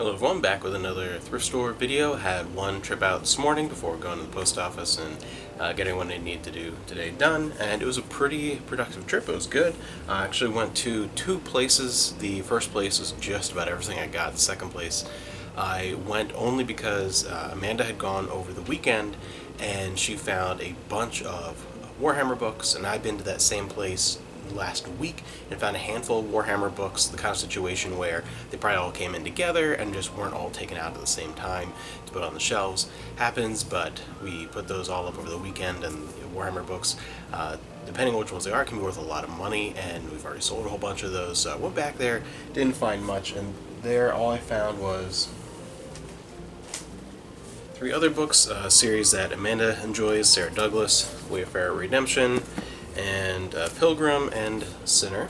Hello everyone, back with another thrift store video. Had one trip out this morning before going to the post office and getting what I need to do today done, and it was a pretty productive trip. It was good. I actually went to two places. The first place was just about everything I got. The second place I went only because Amanda had gone over the weekend and she found a bunch of Warhammer books, and I've been to that same place last week and found a handful of Warhammer books, the kind of situation where they probably all came in together and just weren't all taken out at the same time to put on the shelves. Happens, but we put those all up over the weekend, and Warhammer books, depending on which ones they are, can be worth a lot of money, and we've already sold a whole bunch of those. So I went back there, didn't find much, and there all I found was three other books, a series that Amanda enjoys, Sarah Douglas, Wayfarer Redemption, and Pilgrim and Sinner.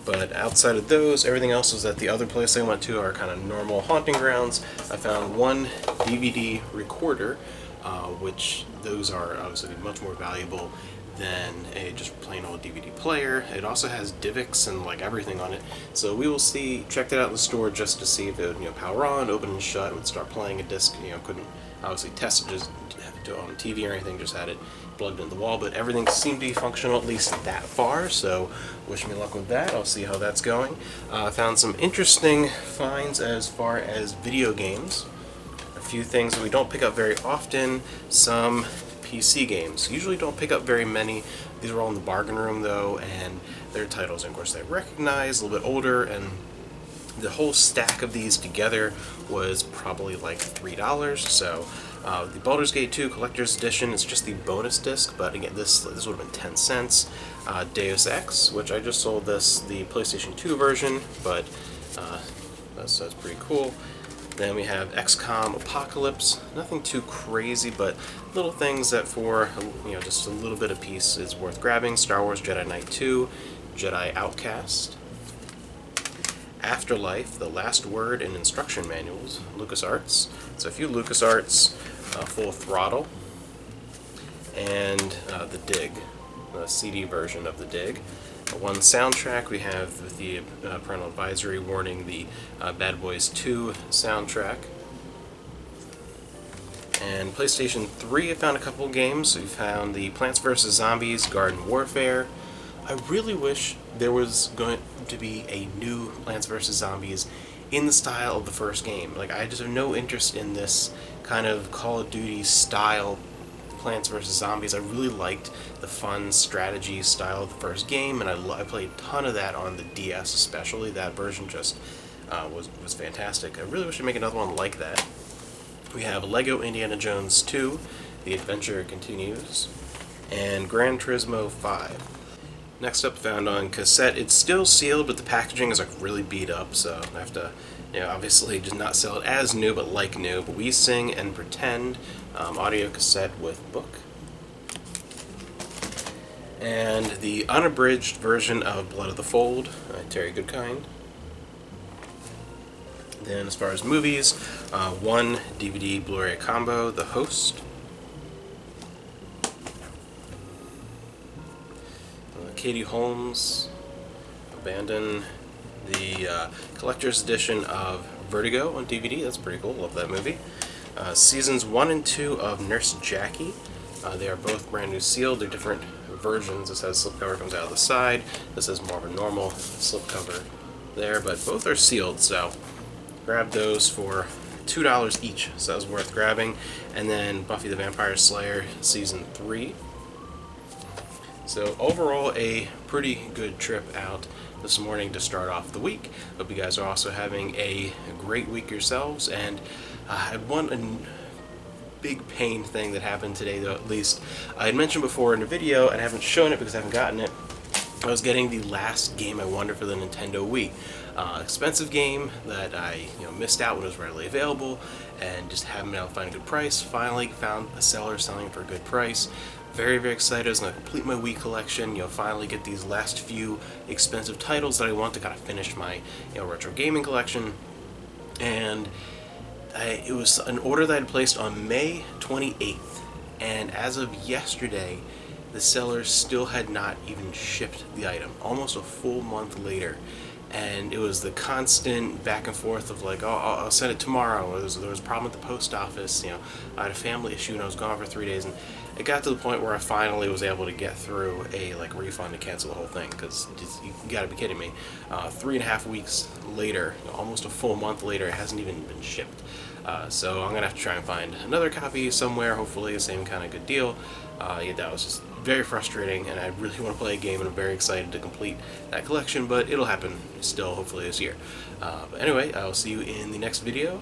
But outside of those, everything else was at the other place I went to, our kind of normal haunting grounds. I found one DVD recorder, which those are obviously much more valuable than a just plain old DVD player. It also has DivX and like everything on it. So we will see, checked it out in the store just to see if it would power on, open and shut, would start playing a disc. Couldn't obviously test it just on TV or anything, just had it plugged into the wall, but everything seemed to be functional at least that far, so wish me luck with that. I'll see how that's going. Found some interesting finds as far as video games. A few things that we don't pick up very often, some PC games. Usually don't pick up very many. These are all in the bargain room though, and they're titles, and of course, I recognize, a little bit older, and the whole stack of these together was probably like $3, so the Baldur's Gate 2 Collector's Edition is just the bonus disc, but again, this would have been 10 cents. Deus Ex, which I just sold the PlayStation 2 version, but that's pretty cool. Then we have XCOM Apocalypse, nothing too crazy, but little things that for just a little bit of piece is worth grabbing. Star Wars Jedi Knight 2, Jedi Outcast, Afterlife, The Last Word in Instruction Manuals, Lucasarts. So a few Lucasarts, Full Throttle, and The Dig, the CD version of The Dig. One soundtrack we have with the parental advisory warning, the Bad Boys 2 soundtrack. And PlayStation 3, I found a couple games. We found the Plants vs. Zombies Garden Warfare. I really wish there was going to be a new Plants vs. Zombies in the style of the first game. Like, I just have no interest in this kind of Call of Duty style Plants vs. Zombies. I really liked the fun strategy style of the first game, and I played a ton of that on the DS especially. That version just was fantastic. I really wish I'd make another one like that. We have Lego Indiana Jones 2, The Adventure Continues, and Gran Turismo 5. Next up, found on cassette. It's still sealed, but the packaging is like really beat up, so I have to, obviously just not sell it as new, but like new. But We Sing and Pretend, audio cassette with book. And the unabridged version of Blood of the Fold, Terry Goodkind. Then as far as movies, one DVD Blu-ray combo, The Host. Katie Holmes, Abandon, the collector's edition of Vertigo on DVD. That's pretty cool. Love that movie. Seasons 1 and 2 of Nurse Jackie. They are both brand new sealed. They're different versions. This has slipcover comes out of the side. This is more of a normal slipcover there, but both are sealed. So grab those for $2 each. So that was worth grabbing. And then Buffy the Vampire Slayer Season 3. So overall, a pretty good trip out this morning to start off the week. Hope you guys are also having a great week yourselves. And I had one big pain thing that happened today, though, at least. I had mentioned before in a video, and I haven't shown it because I haven't gotten it. I was getting the last game I wanted for the Nintendo Wii. Expensive game that I missed out when it was readily available, and just haven't been able to find a good price. Finally found a seller selling it for a good price. Very, very excited. I was going to complete my Wii collection, finally get these last few expensive titles that I want to kind of finish my retro gaming collection. And it was an order that I had placed on May 28th, and as of yesterday, the seller still had not even shipped the item, almost a full month later. and it was the constant back and forth of like, oh, I'll send it tomorrow, or there was a problem at the post office. I had a family issue and I was gone for 3 days, and it got to the point where I finally was able to get through a refund to cancel the whole thing, because you gotta be kidding me. 3.5 weeks later, almost a full month later, it hasn't even been shipped. So I'm gonna have to try and find another copy somewhere, hopefully the same kind of good deal. Yeah, that was just very frustrating, and I really want to play a game, and I'm very excited to complete that collection, but it'll happen still, hopefully this year. But anyway, I'll see you in the next video,